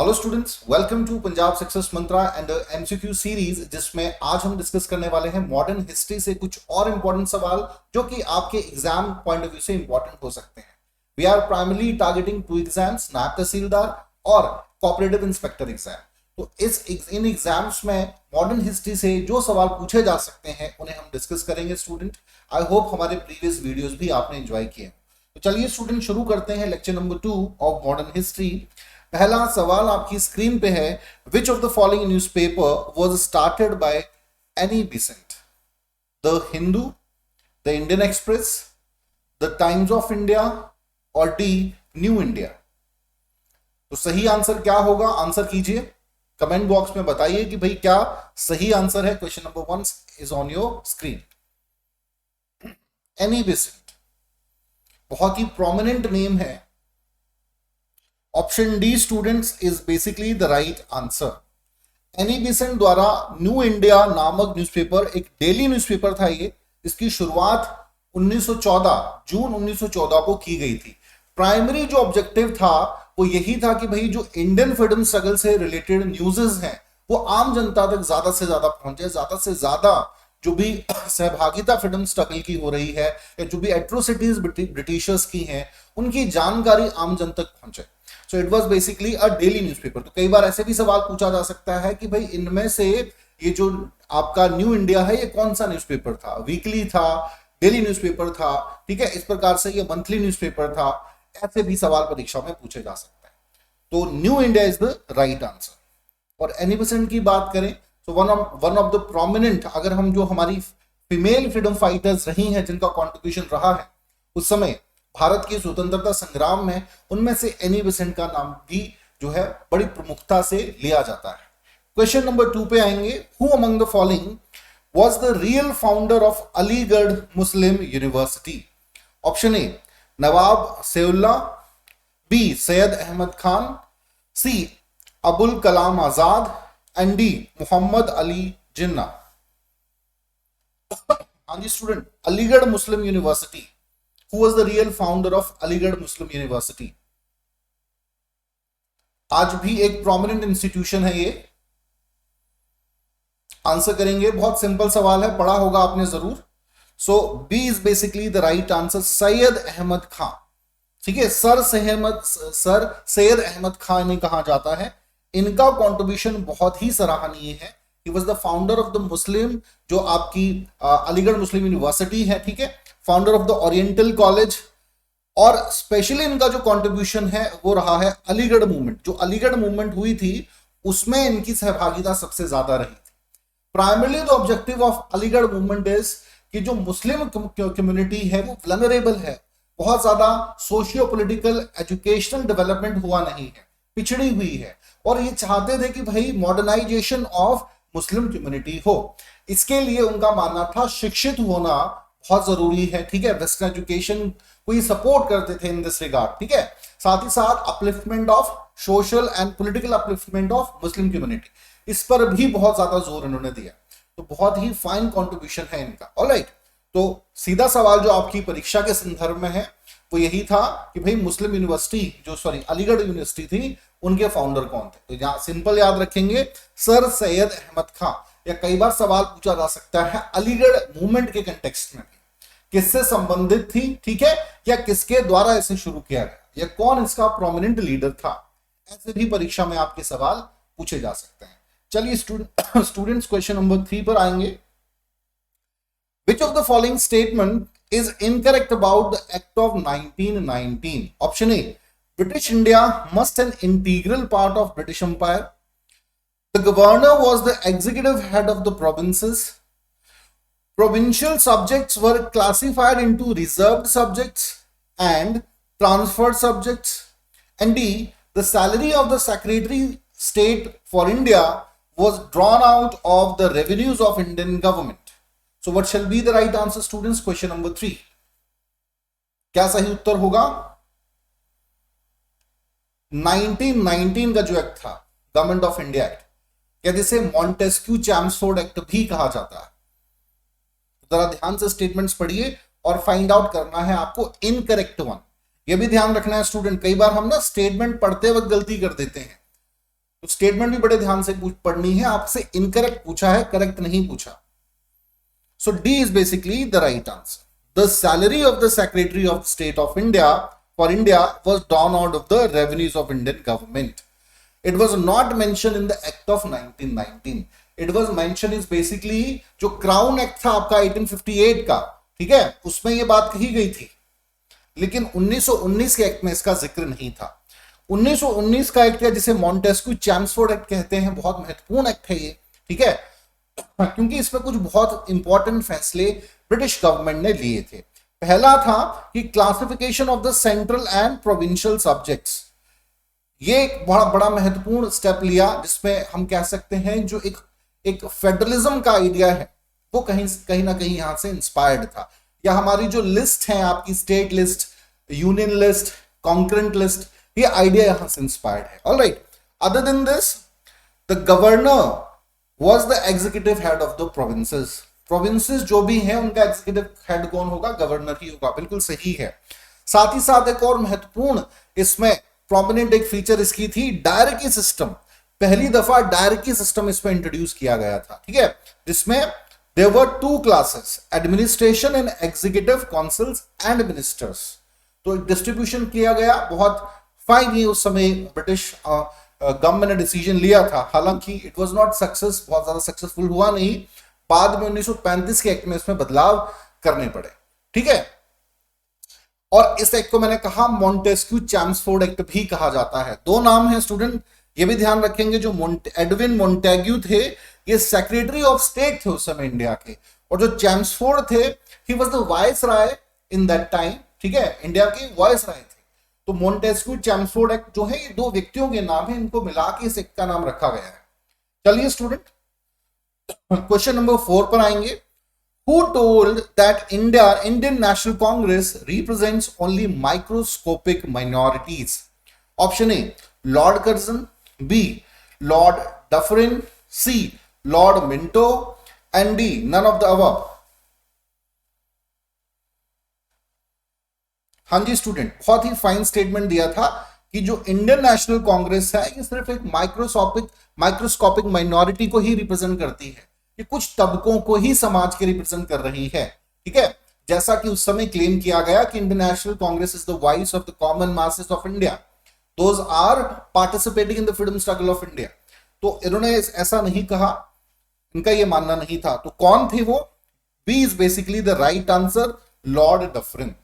Hello students, welcome to Punjab success mantra and MCQ series, जिसमें आज हम डिस्कस करने वाले हैं मॉडर्न हिस्ट्री से कुछ और इंपॉर्टेंट सवाल जो कि आपके एग्जाम पॉइंट ऑफ व्यू से इंपॉर्टेंट हो सकते हैं। We are primarily targeting to exams, naib tehsildar और कोऑपरेटिव इंस्पेक्टर एग्जाम। तो इन एग्जाम्स में मॉडर्न हिस्ट्री से जो सवाल पूछे जा सकते हैं उन्हें हम डिस्कस करेंगे स्टूडेंट। आई होप हमारे प्रीवियस वीडियोस भी आपने एंजॉय किए। तो चलिए स्टूडेंट, शुरू करते हैं lecture number 2 of modern history. पहला सवाल आपकी स्क्रीन पे है, विच of the following newspaper was started by Annie Besant? The Hindu, the Indian express, the times of India और डी न्यू इंडिया? तो सही आंसर क्या होगा? आंसर कीजिए, कमेंट बॉक्स में बताइए कि भाई क्या सही आंसर है। Question number 1 is on your screen. Annie Besant बहुत ही प्रोमिनेंट नेम है। Option D students is basically the right answer. Annie Besant द्वारा न्यू इंडिया नामक न्यूज़पेपर, एक डेली न्यूज़पेपर था ये, इसकी शुरुआत 1914 जून 1914 को की गई थी। प्राइमरी जो ऑब्जेक्टिव था वो यही था कि भाई जो इंडियन फ्रीडम स्ट्रगल से रिलेटेड न्यूज़ेस हैं वो आम जनता तक ज्यादा से ज्यादा पहुंचे, ज्यादा से ज्यादा जो भी सहभागिता फ्रीडम स्ट्रगल की हो रही है या जो भी एट्रोसिटीज ब्रिटिशर्स की हैं उनकी जानकारी आम जन तक पहुंचे। So it was basically a daily newspaper. तो कई बार ऐसे भी सवाल पूछा जा सकता है कि भाई इनमें से ये जो आपका न्यू इंडिया है ये कौन सा न्यूज़पेपर था? वीकली था, डेली न्यूज़पेपर था, ठीक है, इस प्रकार से ये मंथली न्यूज़पेपर था। ऐसे भी सवाल परीक्षा में पूछे जा सकते हैं। तो new India is the right answer. और एनी बेसेंट की बात करें तो वन ऑफ द प्रोमिनेंट, अगर हम जो हमारी फीमेल फ्रीडम फाइटर्स रही हैं जिनका कॉन्ट्रीब्यूशन रहा है उस समय भारत की स्वतंत्रता संग्राम में, उनमें से एनी बेसेंट का नाम भी जो है बड़ी प्रमुखता से लिया जाता है। क्वेश्चन नंबर 2 पे आएंगे। Who among the following was the real founder of Aligarh Muslim University? Option A Nawab Saifullah, B Syed Ahmad Khan, C Abul Kalam Azad and D Mohammad Ali Jinnah? हाँ जी student, Aligarh Muslim University, who was the real founder of Aligarh Muslim University? आज भी एक प्रोमिनेंट इंस्टीट्यूशन है ये। Answer करेंगे, बहुत सिंपल सवाल है, पढ़ा होगा आपने जरूर। So B is basically the right answer, Syed Ahmad Khan. ठीक है, सर सैयद अहमद खान ने कहा जाता है। इनका कंट्रीब्यूशन बहुत ही सराहनीय है। He was the founder of the Muslim, जो आपकी अलीगढ़ मुस्लिम यूनिवर्सिटी है, ठीक है, founder of the oriental college, और स्पेशली इनका जो कंट्रीब्यूशन है वो रहा है अलीगढ़ मूवमेंट। जो अलीगढ़ मूवमेंट हुई थी उसमें इनकी सहभागिता सबसे ज्यादा रही थी। Primarily the objective of Aligarh movement is कि जो मुस्लिम कम्युनिटी है वो वल्नरेबल है, बहुत ज्यादा सोशियो पॉलिटिकल एजुकेशनल डेवलपमेंट हुआ नहीं है, पिछड़ी हुई है, और ये चाहते थे कि भाई मॉडर्नाइजेशन ऑफ मुस्लिम कम्युनिटी हो। इसके लिए उनका मानना था शिक्षित होना बहुत जरूरी है, ठीक है, वेस्टर्न एजुकेशन को ही सपोर्ट करते थे इन दिस रिगार्ड, ठीक है। साथ ही साथ upliftment of social and political upliftment of Muslim community, इस पर भी बहुत ज्यादा जोर इन्होंने दिया। तो बहुत ही फाइन कंट्रीब्यूशन है इनका। ऑलराइट, तो सीधा सवाल जो आपकी परीक्षा के संदर्भ में है वो यही था कि भाई मुस्लिम यूनिवर्सिटी जो अलीगढ़ यूनिवर्सिटी थी उनके फाउंडर कौन थे? तो यहाँ सिंपल याद रखेंगे, सर सैयद अहमद खान। या कई बार सवाल पूछा जा सकता है अलीगढ़ मूवमेंट के कंटेक्स्ट में किससे संबंधित थी, ठीक है, या किसके द्वारा इसे शुरू किया गया, या कौन इसका प्रोमिनेंट लीडर था। ऐसे भी परीक्षा में आपके सवाल पूछे जा सकते हैं। चलिए स्टूडेंट्स क्वेश्चन नंबर 3 पर आएंगे। Which of the following statement is incorrect about the Act of 1919? Option A, British India must an integral part of British Empire. The governor was the executive head of the provinces. Provincial subjects were classified into reserved subjects and transferred subjects. And D, the salary of the Secretary State for India was drawn out of the revenues of Indian government. So what shall be the right answer students? Question number 3. क्या सही उत्तर होगा? 1919 का जो act था, government of India act, या जिसे Montesquieu Chelmsford act भी कहा जाता है। जरा ध्यान से स्टेटमेंट्स पढ़िए और फाइंड आउट करना है आपको इनकरेक्ट वन। ये भी ध्यान रखना है स्टूडेंट, कई बार हम ना स्टेटमेंट पढ़ते वक्त गलती कर देते हैं। तो स्टेटमेंट भी बड़े ध्यान से पढ़नी है, आपसे इनकरेक्ट पूछा है, करेक्ट नहीं पूछा। So D is basically the right answer. The salary of the secretary of state of India for India was drawn out of the revenues of Indian government. It was not mentioned in the Act of 1919. It was mentioned is basically जो crown act था आपका 1858 का, ठीक है, उसमें ये बात कही गई थी, लेकिन 1919 के एक्ट में इसका जिक्र नहीं था। 1919 का एक्ट है जिसे मॉन्टेस्क्यू चैम्सफोर्ड एक्ट कहते हैं, बहुत महत्वपूर्ण एक्ट है ये, ठीक है, क्योंकि इसमें कुछ बहुत इंपॉर्टेंट फैसले ब्रिटिश गवर्नमेंट ने लिए थे। पहला था कि classification of the central and provincial subjects, ये एक बड़ा बड़ा महत्वपूर्ण स्टेप लिया, जिसमें हम कह सकते हैं जो एक फेडरलिज्म का आइडिया है वो कहीं ना कहीं यहां से इंस्पायर्ड था। या हमारी जो लिस्ट है आपकी, state list, union list, concurrent list, ये आइडिया यहां से इंस्पायर्ड है। Alright, other than this the governor was the executive head of the provinces. Provinces जो भी हैं उनका एग्जीक्यूटिव हेड कौन होगा? गवर्नर ही होगा, बिल्कुल सही है। साथ ही साथ एक और महत्वपूर्ण इसमें प्रोमिनेंट एक फीचर इसकी थी, डायरेक्टी सिस्टम। पहली दफा डायरेक्टी सिस्टम इसमें इंट्रोड्यूस किया गया था, ठीक है, जिसमें there were two classes, administration and executive councils and ministers. तो डिस्ट्रीब्यूशन किया गया, बहुत फाइन ही उस समय ब्रिटिश गवर्नमेंट ने डिसीजन लिया था, हालांकि इट वाज नॉट सक्सेस, बहुत ज्यादा सक्सेसफुल हुआ नहीं। बाद में 1935 के एक्ट में इसमें बदलाव करने पड़े, ठीक है। और इस एक्ट को मैंने कहा मॉन्टेस्क्यू चैम्सफोर्ड एक्ट भी कहा जाता है। दो नाम है स्टूडेंट, ये भी ध्यान रखेंगे, जो एडविन मोंटेग्यू थे ये सेक्रेटरी ऑफ स्टेट थे उस समय इंडिया के, और जो चैम्सफोर्ड थे he was the viceroy in that time, ठीक है, इंडिया के वाइसराय थे। तो मॉन्टेस्क्यू चैम्सफोर्ड एक्ट जो है ये दो व्यक्तियों के नाम है, इनको मिला के इस एक्ट का नाम रखा गया है। चलिए स्टूडेंट क्वेश्चन नंबर 4 पर आएंगे। Who told that Indian National Congress represents only microscopic minorities? Option A, Lord Curzon. B, Lord Dufferin. C, Lord Minto. And D, none of the above. हाँ जी स्टूडेंट, बहुत ही फाइन स्टेटमेंट दिया था कि जो Indian National Congress है ये सिर्फ एक माइक्रोस्कोपिक माइनॉरिटी को ही रिप्रेजेंट करती है, ये कुछ तबकों को ही समाज के रिप्रेजेंट कर रही है, ठीक है। जैसा कि उस समय क्लेम किया गया कि Indian National Congress is the voice of the common masses of India, those are participating in the freedom struggle of India. तो इन्होंने ऐसा नहीं कहा, इनका ये मानना नहीं था। तो कौन थे वो? B is basically the right answer, Lord Dufferin.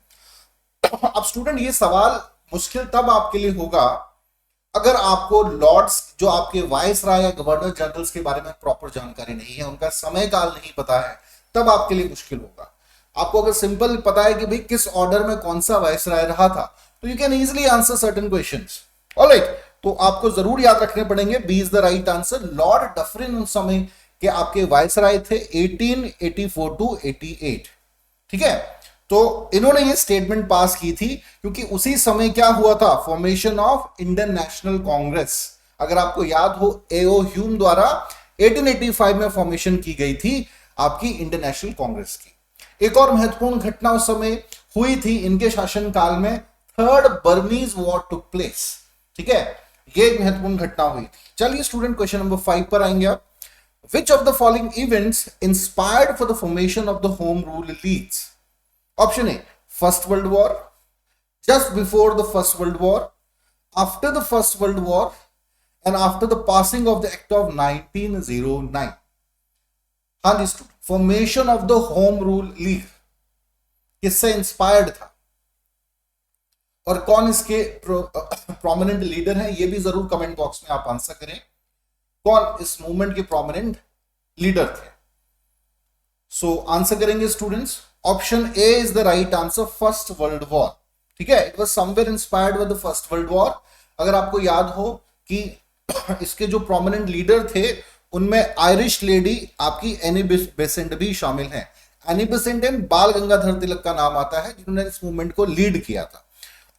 अब स्टूडेंट ये सवाल मुश्किल तब आपके लिए होगा अगर आपको लॉर्ड्स, जो आपके वाइसराय या गवर्नर जनरल्स के बारे में प्रॉपर जानकारी नहीं है, उनका समय काल नहीं पता है, तब आपके लिए मुश्किल होगा। आपको अगर सिंपल पता है कि भाई किस ऑर्डर में कौन सा वाइसराय रहा था, तो you can easily answer certain questions. Alright, तो आपको जरूर याद रखने पड़ेंगे, B is the right answer. Lord Dufferin उस समय के आपके वाइसराय थे 1884 टू 88, ठीक है। तो इन्होंने ये स्टेटमेंट पास की थी क्योंकि उसी समय क्या हुआ था, formation of Indian National Congress. अगर आपको याद हो, एओ ह्यूम द्वारा 1885 में फॉर्मेशन की गई थी आपकी इंडियन नेशनल कांग्रेस की। एक और महत्वपूर्ण घटना उस समय हुई थी इनके शासनकाल में, third Burmese war took place, ठीक है, ये एक महत्वपूर्ण घटना हुई थी। चलिए स्टूडेंट क्वेश्चन नंबर 5 पर आएंगे आप। विच of the following events inspired for the formation of the home rule leagues? Option A, First World War, just before the First World War, after the First World War, and after the passing of the Act of 1909. हाँ जी student, formation of the home rule league किससे inspired था और कौन इसके prominent leader हैं, ये भी जरूर कमेंट बॉक्स में आप आंसर करें, कौन इस मूवमेंट के प्रोमिनेंट लीडर थे। सो आंसर करेंगे students, option A is the right answer, first world war, ठीक है। It was somewhere inspired with the first world war. अगर आपको याद हो कि इसके जो प्रोमिनेंट लीडर थे उनमें आयरिश लेडी आपकी एनी बेसेंट भी शामिल हैं। एनी बेसेंट एंड बाल गंगाधर तिलक का नाम आता है जिन्होंने इस मूवमेंट को लीड किया था,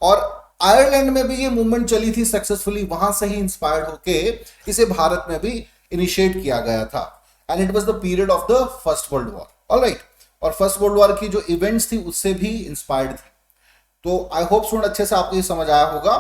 और आयरलैंड में भी ये मूवमेंट चली थी सक्सेसफुली, वहां से ही इंस्पायर्ड होके इसे भारत में भी इनिशिएट किया गया था, and it was the period of the first world war. Alright, और फर्स्ट वर्ल्ड वॉर की जो इवेंट्स थी उससे भी इंस्पायर्ड थी। तो आई होप स्टूडेंट अच्छे से आपको ये समझ आया होगा।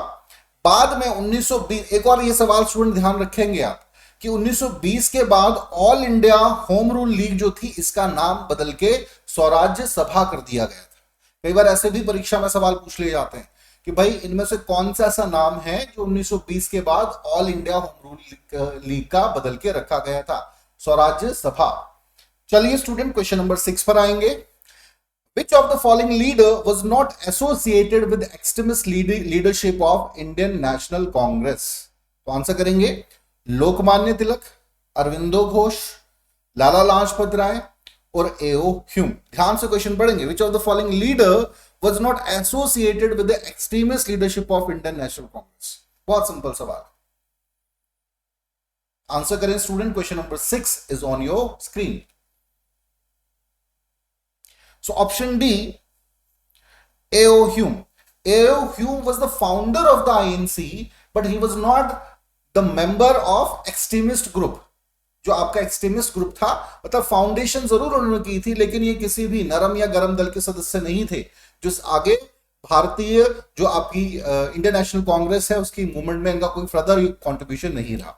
बाद में 1920, एक और ये सवाल स्टूडेंट ध्यान रखेंगे आप कि 1920 के बाद all India home rule league जो थी इसका नाम बदल के स्वराज्य सभा कर दिया गया था। कई बार ऐसे भी परीक्षा में सवाल पूछ लिए जाते हैं कि भाई इनमें से कौन सा ऐसा नाम है जो 1920 के बाद all India home rule league का बदल के रखा गया था, स्वराज्य सभा। चलिए स्टूडेंट क्वेश्चन नंबर 6 पर आएंगे। Which of the following leader was not associated with extremist leadership of Indian National Congress? तो आंसर करेंगे लोकमान्य तिलक, अरविंदो घोष, लाला लाजपत राय और एओ ह्यूम। ध्यान से क्वेश्चन पढ़ेंगे। Which of the following leader was not associated with the extremist leadership of Indian National Congress? बहुत simple सवाल। Answer करें student. Question number 6 is on your screen. So option D, A.O. Hume. A.O. Hume was the founder of the INC, but he was not the member of extremist group. जो आपका extremist group था, मतलब foundation जरूर उन्होंने की थी, लेकिन ये किसी भी नरम या गरम दल के सदस्य नहीं थे जो आगे भारतीय जो आपकी इंडियन नेशनल कांग्रेस है उसकी मूवमेंट में इनका कोई फर्दर कंट्रीब्यूशन नहीं रहा।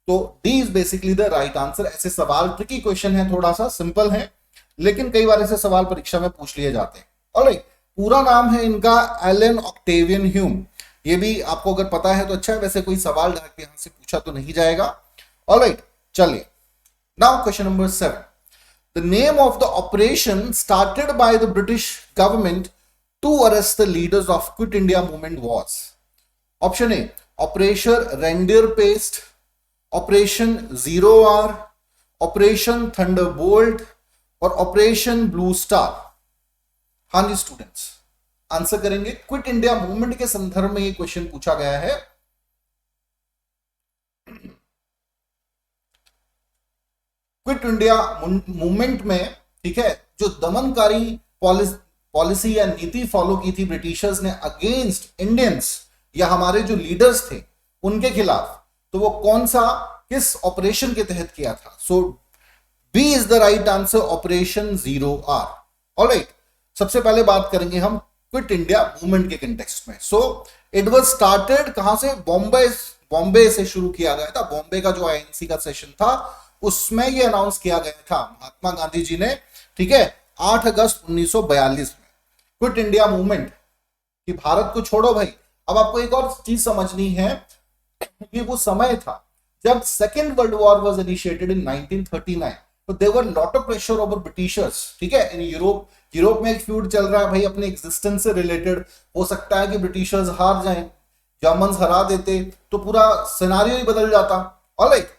तो D is basically the right answer. ऐसे सवाल ट्रिकी क्वेश्चन है, थोड़ा सा सिंपल है लेकिन कई बार ऐसे सवाल परीक्षा में पूछ लिए जाते हैं। ऑलराइट, पूरा नाम है इनका एलन ऑक्टेवियन ह्यूम। ये भी आपको अगर पता है तो अच्छा है, वैसे कोई सवाल डायरेक्ट यहां से पूछा तो नहीं जाएगा। ऑलराइट, चलिए now question number 7। The name of the operation started by the British government to arrest the leaders of quit India movement was. Option A operation reindeer pest, operation zero hour, operation thunderbolt और operation blue star. हाँ जी students, answer करेंगे। Quit India movement के संदर्भ में ये question पूछा गया है। क्विट इंडिया मूवमेंट में, ठीक है, जो दमनकारी पॉलिसी या नीति फॉलो की थी ब्रिटिशर्स ने अगेंस्ट इंडियंस या हमारे जो लीडर्स थे उनके खिलाफ, तो वो कौन सा किस ऑपरेशन के तहत किया था? So B is the right answer, operation zero R. Alright, सबसे पहले बात करेंगे हम क्विट इंडिया मूवमेंट के कंटेक्स्ट में। सो इट वाज स्टार्टेड कहां से? बॉम्बे से शुरू किया गया था। बॉम्बे का जो आईएनसी का सेशन था उसमें ये अनाउंस किया गया था महात्मा गांधी जी ने, ठीक है, 8 अगस्त 1942 में। क्विट इंडिया मूवमेंट कि भारत को छोड़ो भाई। अब आपको एक और चीज समझनी है कि वो समय था जब second world war was initiated in 1939। तो there were lot of pressure over Britishers, ठीक है, इन यूरोप में एक फ्यूड चल रहा है भाई अपने एग्जिस्टेंस से रिलेटेड। हो सकता है कि ब्रिटिशर्स हार जाएं, जर्मन्स हरा देते तो पूरा सिनारियो ही बदल जाता। ऑलराइट,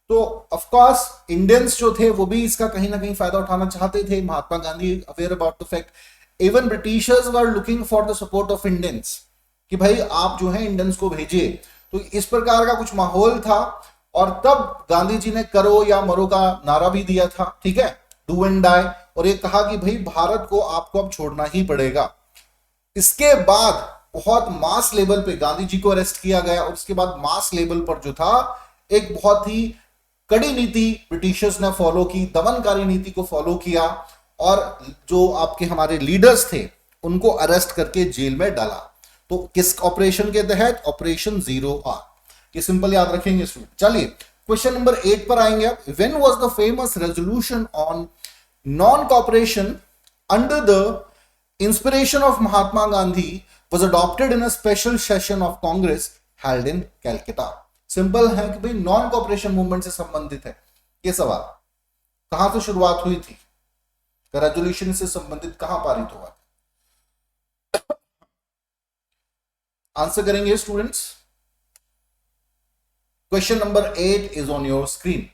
तो ऑफ कोर्स इंडियंस जो थे वो भी इसका कहीं ना कहीं फायदा उठाना चाहते थे। Mahatma Gandhi aware about the fact even Britishers were looking for the support of Indians कि भाई आप जो है इंडियंस को भेजिए। तो इस प्रकार का कुछ माहौल था और तब गांधी जी ने करो या मरो का नारा भी दिया था, ठीक है, डू एंड डाई, और ये कहा कि भाई भारत को आपको अब छोड़ना ही पड़ेगा। इसके बाद बहुत मास लेवल पे गांधी जी को अरेस्ट किया गया और उसके बाद मास लेवल पर जो था एक बहुत ही कड़ी नीति ब्रिटिशर्स ने फॉलो की, दमनकारी नीति को फॉलो किया और जो आपके हमारे लीडर्स थे उनको अरेस्ट करके जेल में डाला। तो किस ऑपरेशन के तहत? Operation zero hour. ये सिंपल याद रखेंगे स्टूडेंट। चलिए क्वेश्चन नंबर 8 पर आएंगे आप। When was the famous resolution on non cooperation under the inspiration of Mahatma Gandhi was adopted in a special session of Congress held in Calcutta? Simple है कि भाई नॉन कॉपरेशन मूवमेंट से संबंधित है ये सवाल। कहां से शुरुआत हुई थी? रेजोल्यूशन से संबंधित कहां पारित हुआ था? आंसर करेंगे students. Question number 8 is on your screen.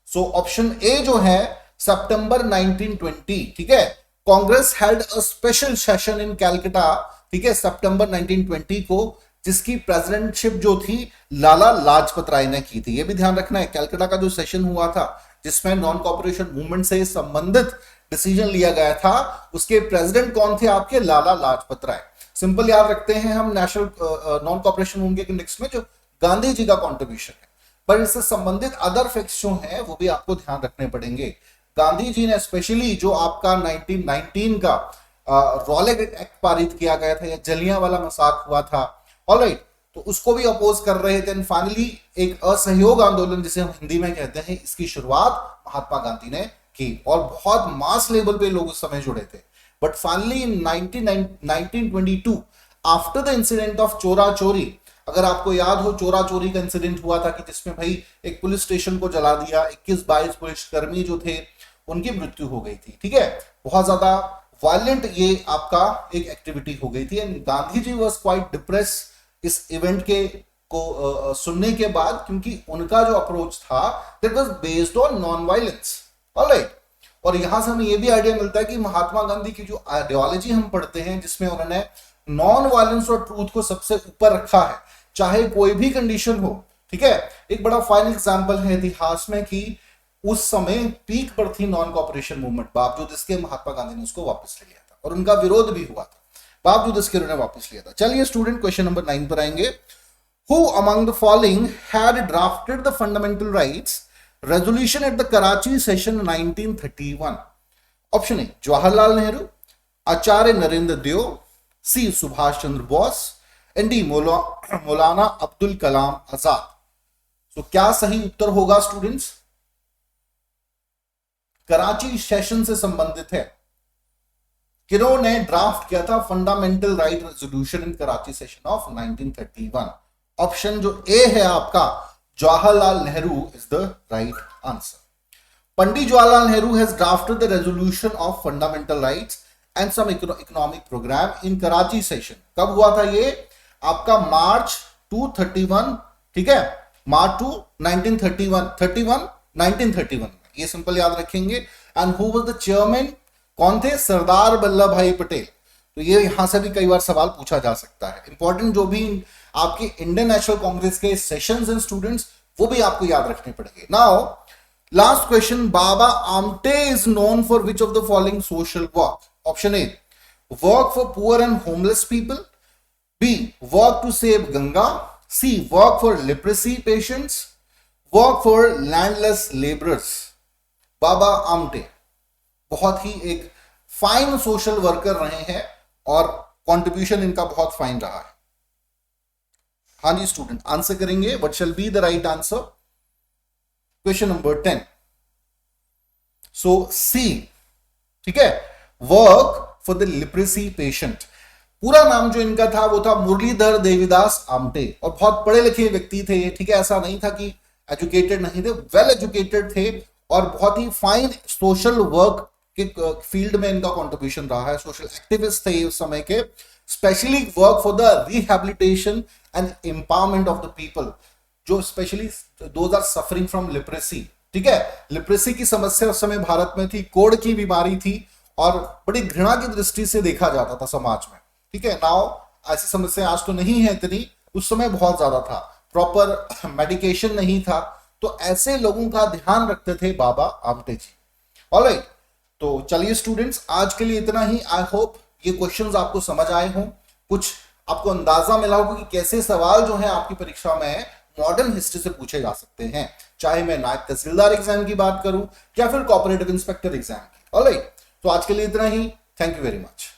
So option A जो है सितंबर 1920, ठीक है, Congress held a special session in Calcutta, ठीक है, सितंबर 1920 को, जिसकी प्रेसिडेंटशिप जो थी लाला लाजपत राय ने की थी। ये भी ध्यान रखना है, कैलकाटा का जो सेशन हुआ था जिसमें नॉन कॉपरेशन मूवमेंट से संबंधित डिसीजन लिया गया था, उसके प्रेसिडेंट कौन थे? आपके लाला लाजपत राय। सिंपल याद रखते हैं हम नेशनल नॉन कॉपरेशन मूवमेंट के इंडेक्स में जो गांधी जी का कंट्रीब्यूशन है, पर इससे संबंधित अदर फैक्ट्स जो हैं वो भी आपको ध्यान रखने पड़ेंगे। गांधी जी ने स्पेशली जो आपका 1919 का रॉलेट एक्ट पारित किया गया था या जलियांवाला मसाक हुआ था, ऑलराइट, तो उसको भी अपोज कर रहे थे। फाइनली एक असहयोग आंदोलन जिसे हम हिंदी में कहते हैं, इसकी शुरुआत महात्मा गांधी ने की और बहुत मास लेवल पे लोग उस समय जुड़े थे। But finally in 1922 after the incident of चोरा चोरी, अगर आपको याद हो चोरा चोरी का इंसिडेंट हुआ था कि जिसमें भाई एक पुलिस स्टेशन को जला दिया, 21-22 पुलिसकर्मी जो थे उनकी मृत्यु हो गई थी। ठीक है, बहुत ज्यादा वायलेंट ये आपका एक एक्टिविटी हो गई थी and Gandhi ji was quite depress इस इवेंट के को सुनने के बाद, क्योंकि उनका जो अप्रोच था that was based on non violence. Alright, और यहां से हमें यह भी आइडिया मिलता है कि महात्मा गांधी की जो आइडियोलॉजी हम पढ़ते हैं जिसमें उन्होंने नॉन वायलेंस और ट्रूथ को सबसे ऊपर रखा है, चाहे कोई भी कंडीशन हो। ठीक है, एक बड़ा फाइन एग्जांपल है इतिहास में कि उस समय पीक पर थी नॉन कॉपरेशन मूवमेंट, बावजूद इसके महात्मा गांधी ने उसको वापस ले लिया था और उनका विरोध भी हुआ था, बावजूद इसके उन्होंने वापस लिया था। चलिए स्टूडेंट क्वेश्चन नंबर 9 पर आएंगे। Who among the following had drafted the fundamental rights resolution at the Karachi session 1931? Option A Jawaharlal Nehru, Acharya Narendra Dev, C Subhash Chandra Bose, and D Maulana Abdul Kalam Azad. तो क्या सही उत्तर होगा स्टूडेंट्स? कराची सेशन से संबंधित है, किन्होंने ड्राफ्ट किया था fundamental right resolution in Karachi session of 1931? Option जो ए है आपका Jawaharlal Nehru is the right answer. Pandit Jawaharlal Nehru has drafted the resolution of fundamental rights and some economic programme in Karachi session. कब हुआ था ये? आपका मार्च 231, ठीक है, मार्च 1931 ये सिंपल याद रखेंगे। And who was the chairman? कौन थे? सरदार वल्लभ भाई पटेल। तो ये यहां से भी कई बार सवाल पूछा जा सकता है। इंपॉर्टेंट जो भी आपके इंडियन नेशनल कांग्रेस के सेशंस एंड स्टूडेंट्स, वो भी आपको याद रखने पड़ेंगे। Now last question, Baba Amte is known for which of the following social work? Option A work for poor and homeless people, B work to save Ganga, C work for leprosy patients, work for landless labourers. Baba Amte बहुत ही एक fine social worker रहे हैं और contribution इनका बहुत fine रहा है। हाँ जी स्टूडेंट, आंसर करेंगे what shall be the right answer? Question number 10, सो सी, ठीक है, वर्क फॉर द लिप्रेसी पेशेंट। पूरा नाम जो इनका था वो था मुरलीधर देवीदास आमटे और बहुत पढ़े लिखे व्यक्ति थे। ठीक है, ऐसा नहीं था कि एजुकेटेड नहीं थे, वेल एजुकेटेड थे और बहुत ही फाइन सोशल वर्क के फील्ड में इनका कंट्रीब्यूशन रहा है। सोशल एक्टिविस्ट थे उस समय के, specially work for the rehabilitation and empowerment of the people, जो specially those are suffering from leprosy. ठीक है, लिप्रेसी की समस्या उस समय भारत में थी, कोढ़ की बीमारी थी और बड़ी घृणा की दृष्टि से देखा जाता था समाज में। ठीक है, नाउ ऐसी समस्या आज तो नहीं है इतनी, उस समय बहुत ज्यादा था, प्रॉपर मेडिकेशन नहीं था, तो ऐसे लोगों का ध्यान रखते थे बाबा आमटे जी। ऑलराइट, तो चलिए स्टूडेंट्स आज के लिए इतना ही। आई होप ये क्वेश्चंस आपको समझ आए हों, कुछ आपको अंदाजा मिला होगा कि कैसे सवाल जो है आपकी परीक्षा में मॉडर्न हिस्ट्री से पूछे जा सकते हैं, चाहे मैं नायब तहसीलदार एग्जाम की बात करूं या फिर कोऑपरेटिव इंस्पेक्टर एग्जाम की। ऑलराइट, तो आज के लिए इतना ही। Thank you very much.